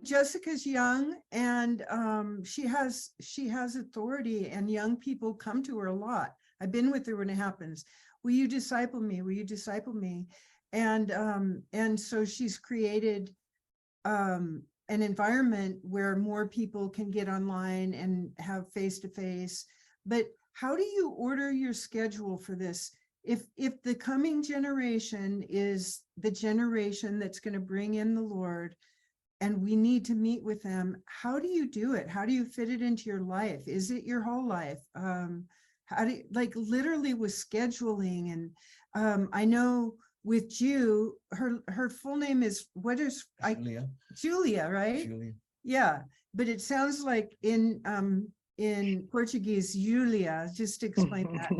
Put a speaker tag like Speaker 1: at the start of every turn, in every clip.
Speaker 1: Jessica's young, and she has authority, and young people come to her a lot. I've been with her when it happens. Will you disciple me? Will you disciple me? And so she's created an environment where more people can get online and have face-to-face. But how do you order your schedule for this? If the coming generation is the generation that's going to bring in the Lord, and we need to meet with them, how do you do it? How do you fit it into your life? Is it your whole life? How do you, like, literally with scheduling? And I know with Jew, her full name is, what is, Julia, right?
Speaker 2: Julia.
Speaker 1: Yeah, but it sounds like in Portuguese, Julia. Just to explain that.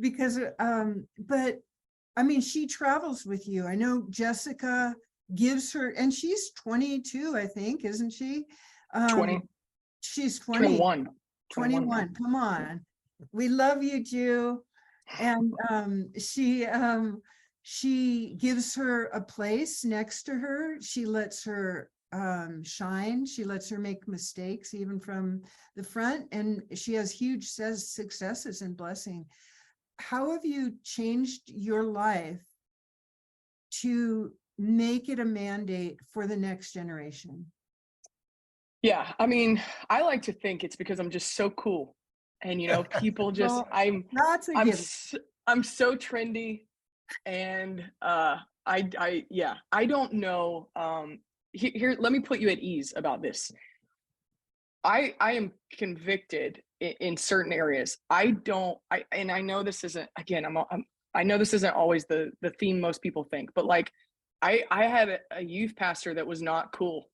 Speaker 1: Because but I mean, she travels with you. I know Jessica gives her, and she's 22, I think, isn't she?
Speaker 3: 20.
Speaker 1: She's 20. 21. Come on. We love you, Jew. And she gives her a place next to her. She lets her shine. She lets her make mistakes even from the front, and she has huge successes and blessing. How have you changed your life to make it a mandate for the next generation?
Speaker 3: Yeah, I mean, I like to think it's because I'm just so cool, and people just
Speaker 1: Well,
Speaker 3: I'm so trendy, and I don't know. Here, let me put you at ease about this. I am convicted in certain areas. And I know this isn't, again, I know this isn't always the theme most people think, but like, I had a youth pastor that was not cool,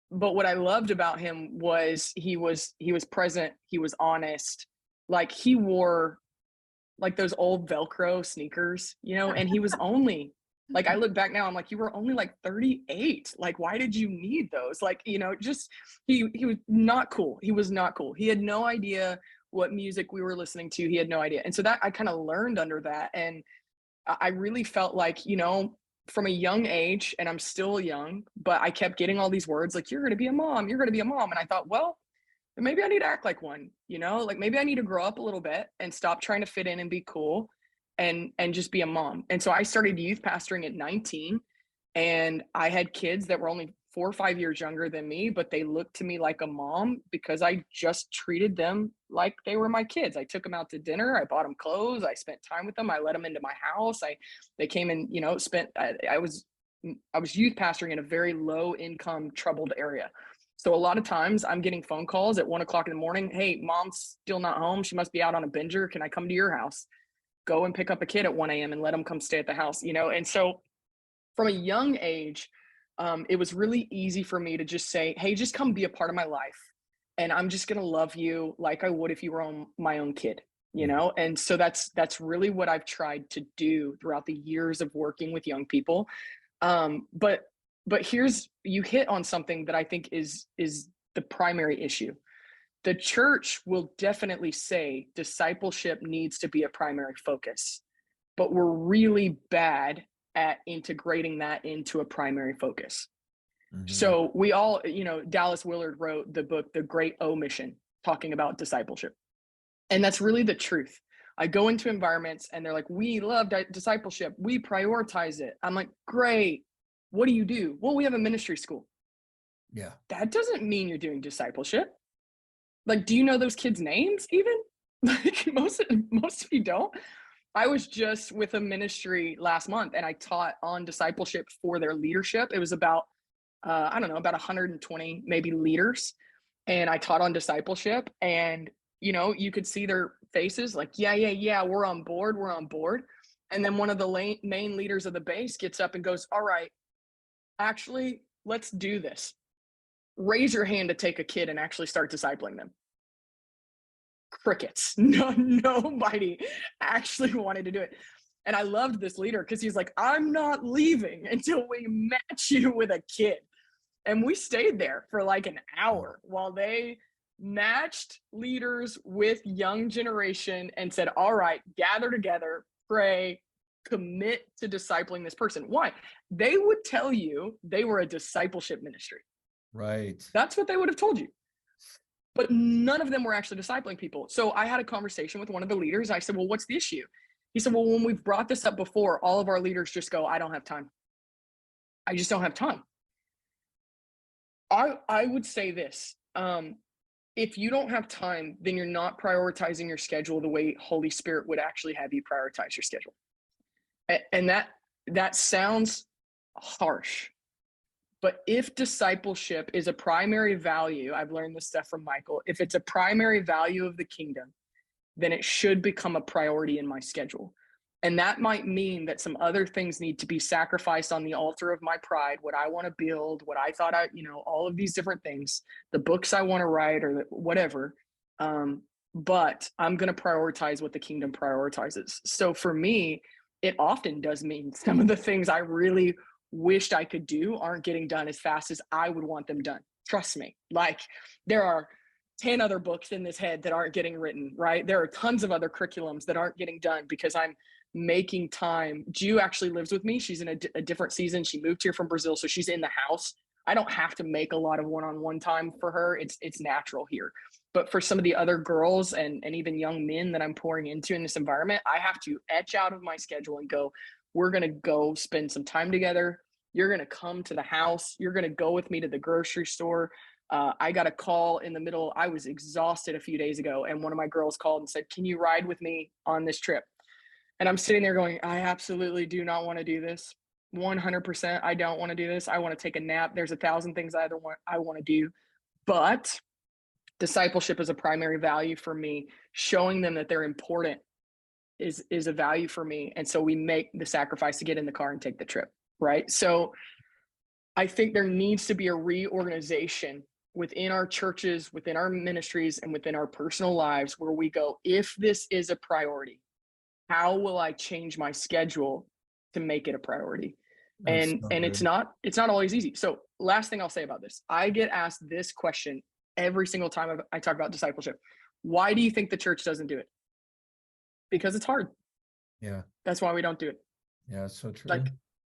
Speaker 3: but what I loved about him was he was present. He was honest. Like, he wore like those old Velcro sneakers, and he was only, like, I look back now, I'm like, you were only like 38. Like, why did you need those? Like, just, he was not cool. He was not cool. He had no idea what music we were listening to. He had no idea. And so that I kind of learned under that. And I really felt like, from a young age, and I'm still young, but I kept getting all these words like, you're going to be a mom, you're going to be a mom. And I thought, well, maybe I need to act like one, like maybe I need to grow up a little bit and stop trying to fit in and be cool and just be a mom. And so I started youth pastoring at 19, and I had kids that were only 4 or 5 years younger than me, but they looked to me like a mom because I just treated them like they were my kids. I took them out to dinner. I bought them clothes. I spent time with them. I let them into my house. They came and, I was youth pastoring in a very low income, troubled area. So a lot of times I'm getting phone calls at 1 o'clock in the morning. Hey, mom's still not home. She must be out on a binger. Can I come to your house? Go and pick up a kid at 1 a.m. and let them come stay at the house, And so from a young age, it was really easy for me to just say, hey, just come be a part of my life. And I'm just going to love you like I would if you were my own kid, And so that's really what I've tried to do throughout the years of working with young people. But you hit on something that I think is the primary issue. The church will definitely say discipleship needs to be a primary focus, but we're really bad at integrating that into a primary focus. Mm-hmm. So we all, Dallas Willard wrote the book, The Great O Mission, talking about discipleship. And that's really the truth. I go into environments and they're like, we love discipleship. We prioritize it. I'm like, great. What do you do? Well, we have a ministry school.
Speaker 2: Yeah.
Speaker 3: That doesn't mean you're doing discipleship. Like, do you know those kids' names even? Like, most of you don't. I was just with a ministry last month and I taught on discipleship for their leadership. It was about, about 120 maybe leaders. And I taught on discipleship, and, you could see their faces like, yeah, we're on board. And then one of the main leaders of the base gets up and goes, all right, actually, let's do this. Raise your hand to take a kid and actually start discipling them. Crickets. Nobody actually wanted to do it. And I loved this leader because he's like, I'm not leaving until we match you with a kid. And we stayed there for like an hour while they matched leaders with young generation and said, all right, gather together, pray, commit to discipling this person. Why? They would tell you they were a discipleship ministry.
Speaker 2: Right.
Speaker 3: That's what they would have told you. But none of them were actually discipling people. So I had a conversation with one of the leaders. I said, well, what's the issue? He said, well, when we've brought this up before, all of our leaders just go, I don't have time. I just don't have time. I would say this. If you don't have time, then you're not prioritizing your schedule the way Holy Spirit would actually have you prioritize your schedule. And that sounds harsh. But if discipleship is a primary value, I've learned this stuff from Michael, if it's a primary value of the kingdom, then it should become a priority in my schedule. And that might mean that some other things need to be sacrificed on the altar of my pride, what I want to build, what I thought all of these different things, the books I want to write or whatever. But I'm going to prioritize what the kingdom prioritizes. So for me, it often does mean some of the things I really wished I could do aren't getting done as fast as I would want them done. Trust me. Like, there are 10 other books in this head that aren't getting written, right? There are tons of other curriculums that aren't getting done because I'm making time. Ju actually lives with me. She's in a different season. She moved here from Brazil, so she's in the house. I don't have to make a lot of one-on-one time for her. It's natural here. But for some of the other girls and even young men that I'm pouring into in this environment, I have to etch out of my schedule and go, we're going to go spend some time together. You're going to come to the house. You're going to go with me to the grocery store. I got a call in the middle. I was exhausted a few days ago, and one of my girls called and said, can you ride with me on this trip? And I'm sitting there going, I absolutely do not want to do this. 100%. I don't want to do this. I want to take a nap. There's 1,000 things I want to do. But discipleship is a primary value for me. Showing them that they're important is a value for me. And so we make the sacrifice to get in the car and take the trip, right? So I think there needs to be a reorganization within our churches, within our ministries, and within our personal lives where we go, if this is a priority, how will I change my schedule to make it a priority? And it's not always easy. So last thing I'll say about this, I get asked this question every single time I talk about discipleship. Why do you think the church doesn't do it? Because it's hard.
Speaker 2: Yeah.
Speaker 3: That's why we don't do it.
Speaker 2: Yeah, it's so true.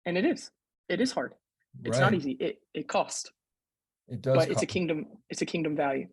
Speaker 3: And it is hard. It's not easy. It costs.
Speaker 2: It does.
Speaker 3: But it's a kingdom value.